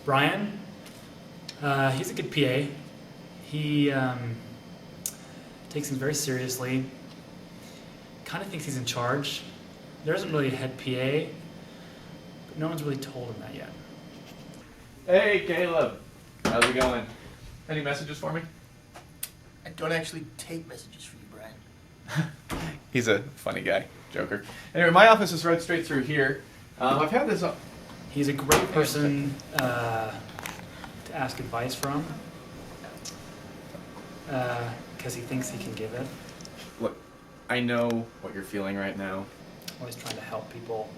Brian, he's a good PA. He takes things very seriously, kind of thinks he's in charge. There isn't really a head PA, but no one's really told him that yet. Hey, Caleb. How's it going? Any messages for me? I don't actually take messages for you, Brian. He's a funny guy, joker. Anyway, my office is right straight through here. I've had this... He's a great person to ask advice from, because he thinks he can give it. Look, I know what you're feeling right now. Always trying to help people.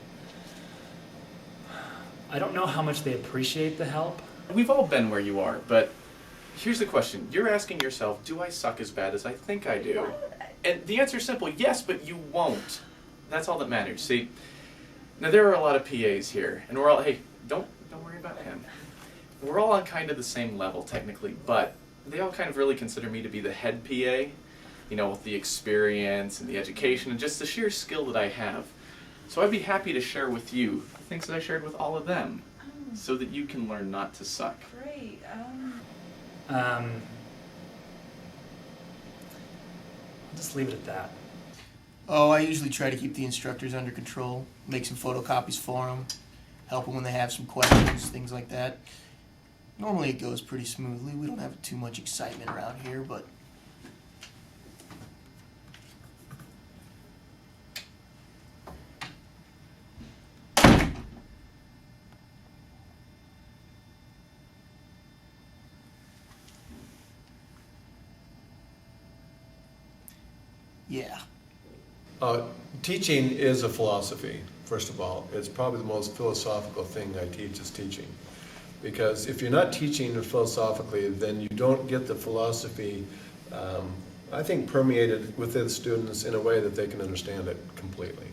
I don't know how much they appreciate the help. We've all been where you are, but here's the question. You're asking yourself, do I suck as bad as I think I do? And the answer is simple, yes, but you won't. That's all that matters. See, now there are a lot of PAs here, and we're all, hey, don't worry about him. We're all on kind of the same level, technically, but they all kind of really consider me to be the head PA, you know, with the experience and the education and just the sheer skill that I have. So I'd be happy to share with you the things that I shared with all of them, so that you can learn not to suck. Great. I'll just leave it at that. Oh, I usually try to keep the instructors under control, make some photocopies for them, help them when they have some questions, things like that. Normally it goes pretty smoothly. We don't have too much excitement around here, but... yeah. Teaching is a philosophy, first of all. It's probably the most philosophical thing I teach is teaching. Because if you're not teaching philosophically, then you don't get the philosophy, I think, permeated within students in a way that they can understand it completely.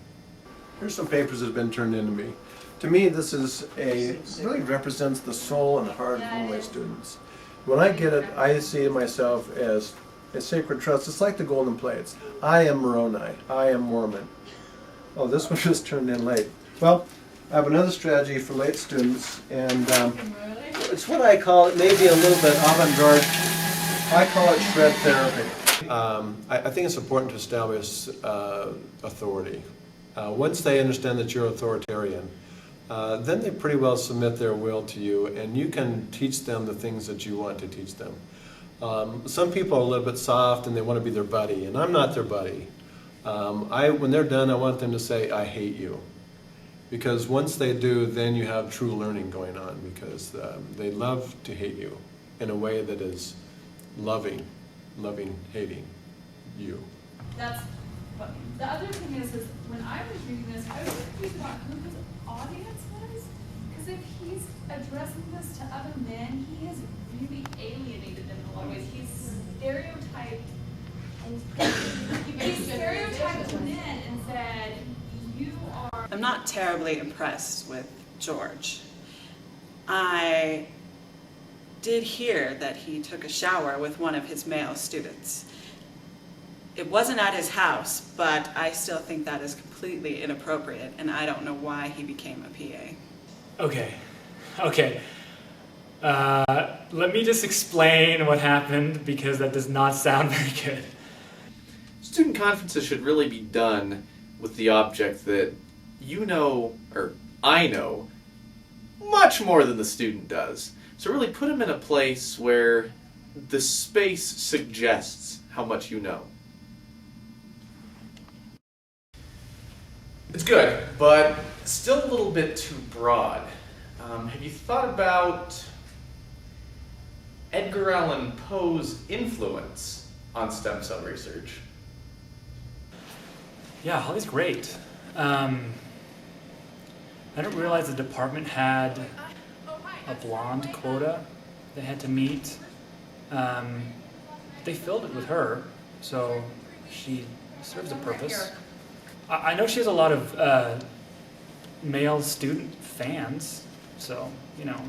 Here's some papers that have been turned into me. To me, this is really represents the soul and heart of all my students. When I get it, I see myself as a sacred trust. It's like the golden plates. I am Moroni. I am Mormon. Oh, this one just turned in late. Well, I have another strategy for late students, and it's what I call it, maybe a little bit avant-garde. I call it shred therapy. I think it's important to establish authority. Once they understand that you're authoritarian, then they pretty well submit their will to you, and you can teach them the things that you want to teach them. Some people are a little bit soft and they want to be their buddy, and I'm not their buddy. When they're done, I want them to say, I hate you. Because once they do, then you have true learning going on, because they love to hate you in a way that is loving, hating you. That's funny. The other thing is when I was reading this, I was confused about who his audience was. Because if he's addressing this to other men, he has really alienated them in a lot of ways. He's stereotyped. He stereotyped men and said, you are... I'm not terribly impressed with George. I did hear that he took a shower with one of his male students. It wasn't at his house, but I still think that is completely inappropriate, and I don't know why he became a PA. Okay. Let me just explain what happened, because that does not sound very good. Student conferences should really be done with the object that you know, or I know, much more than the student does. So really put them in a place where the space suggests how much you know. It's good, but still a little bit too broad. Have you thought about Edgar Allan Poe's influence on stem cell research? Yeah, Holly's great. I didn't realize the department had a blonde quota they had to meet. They filled it with her, so she serves a purpose. I know she has a lot of male student fans, so, you know,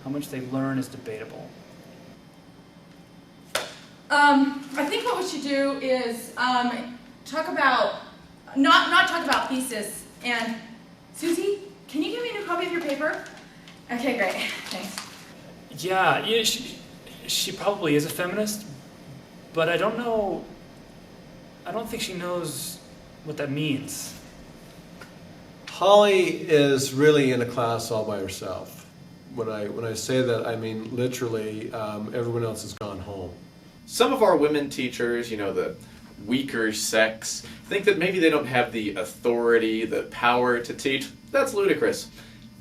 how much they learn is debatable. I think what we should do is talk about, not talk about thesis. And Susie, can you give me a new copy of your paper? Okay, great, thanks. Yeah, she probably is a feminist, but I don't know, I don't think she knows what that means. Holly is really in a class all by herself. When I say that, I mean literally everyone else has gone home. Some of our women teachers, you know, the weaker sex, think that maybe they don't have the authority, the power to teach. That's ludicrous.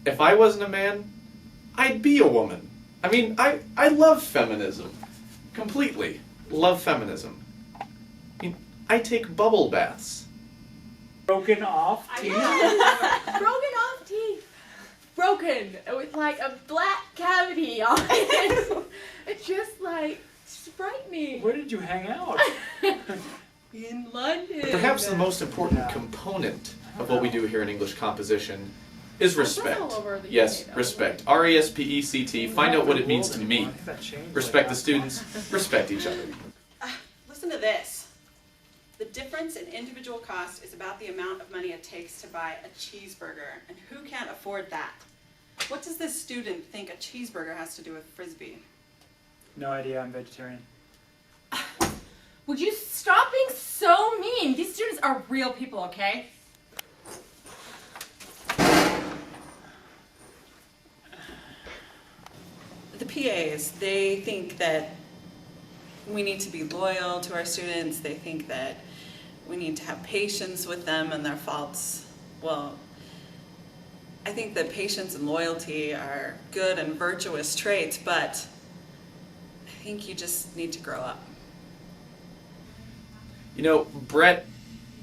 If I wasn't a man, I'd be a woman. I mean, I love feminism. Completely. Love feminism. I mean, I take bubble baths. Broken off teeth? Broken off teeth. Broken with like a black cavity on it. It's just like frightening. Where did you hang out? In London. Perhaps the most important component of what we do here in English composition is respect. all over the Yes, UK, though. respect. R-E-S-P-E-C-T. Find out what it means to me. Respect the students. Respect each other. Listen to this. The difference in individual cost is about the amount of money it takes to buy a cheeseburger, and who can't afford that? What does this student think a cheeseburger has to do with Frisbee? No idea, I'm vegetarian. Would you stop being so mean? These students are real people, okay? The PAs, they think that we need to be loyal to our students. They think that we need to have patience with them and their faults. Well, I think that patience and loyalty are good and virtuous traits, but I think you just need to grow up. You know, Brett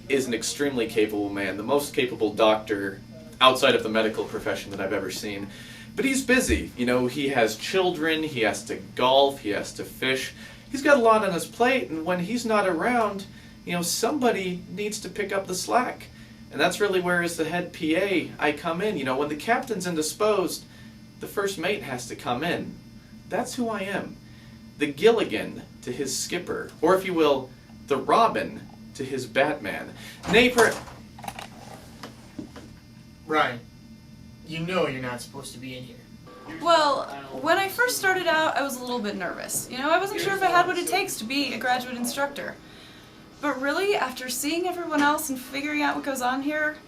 is an extremely capable man, the most capable doctor outside of the medical profession that I've ever seen. But he's busy. You know, he has children, he has to golf, he has to fish. He's got a lot on his plate, and when he's not around, you know, somebody needs to pick up the slack. And that's really where, as the head PA, I come in. You know, when the captain's indisposed, the first mate has to come in. That's who I am. The Gilligan to his skipper, or if you will, the Robin to his Batman. Ryan, you know you're not supposed to be in here. Well, when I first started out, I was a little bit nervous. You know, I wasn't sure if I had what it takes to be a graduate instructor. But really, after seeing everyone else and figuring out what goes on here,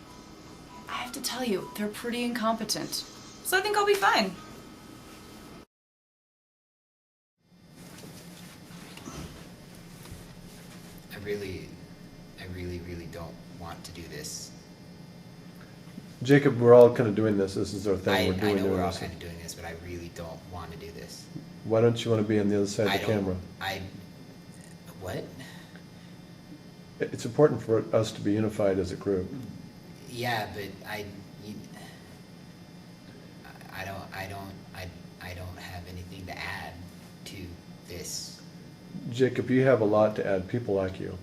I have to tell you, they're pretty incompetent. So I think I'll be fine. I really don't want to do this. Jacob, we're all kind of doing this. This is our thing. I know we're all this. kind of doing this, but I really don't want to do this. Why don't you want to be on the other side of the camera? What? It's important for us to be unified as a group. Yeah, but I don't have anything to add to this. Jacob, you have a lot to add. People like you.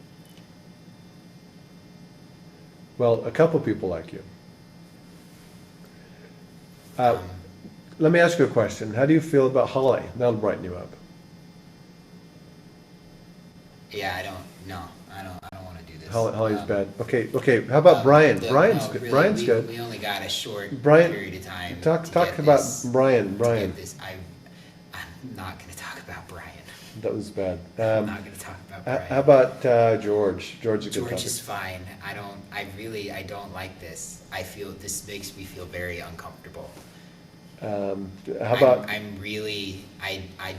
Well, a couple people like you. Let me ask you a question. How do you feel about Holly? That'll brighten you up. Yeah, I don't want to do this. Holly's bad. Okay. How about Brian? Brian's good. Really, Brian's good. We only got a short Brian, period of time. Talk to about this, Brian. I'm not going to talk about Brian. That was bad. I'm not going to talk about Brian. How about George? George is a good George topic. is fine. I don't like this. I feel this makes me feel very uncomfortable. How about I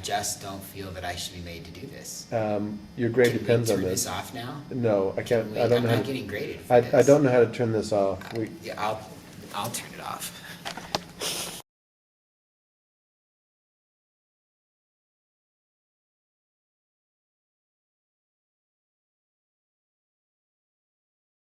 just don't feel that I should be made to do this. your grade Can depends we on turn this. this off now? No, I can't. I don't I'm know how not to. getting graded for I this. don't know how to turn this off. Yeah, I'll turn it off.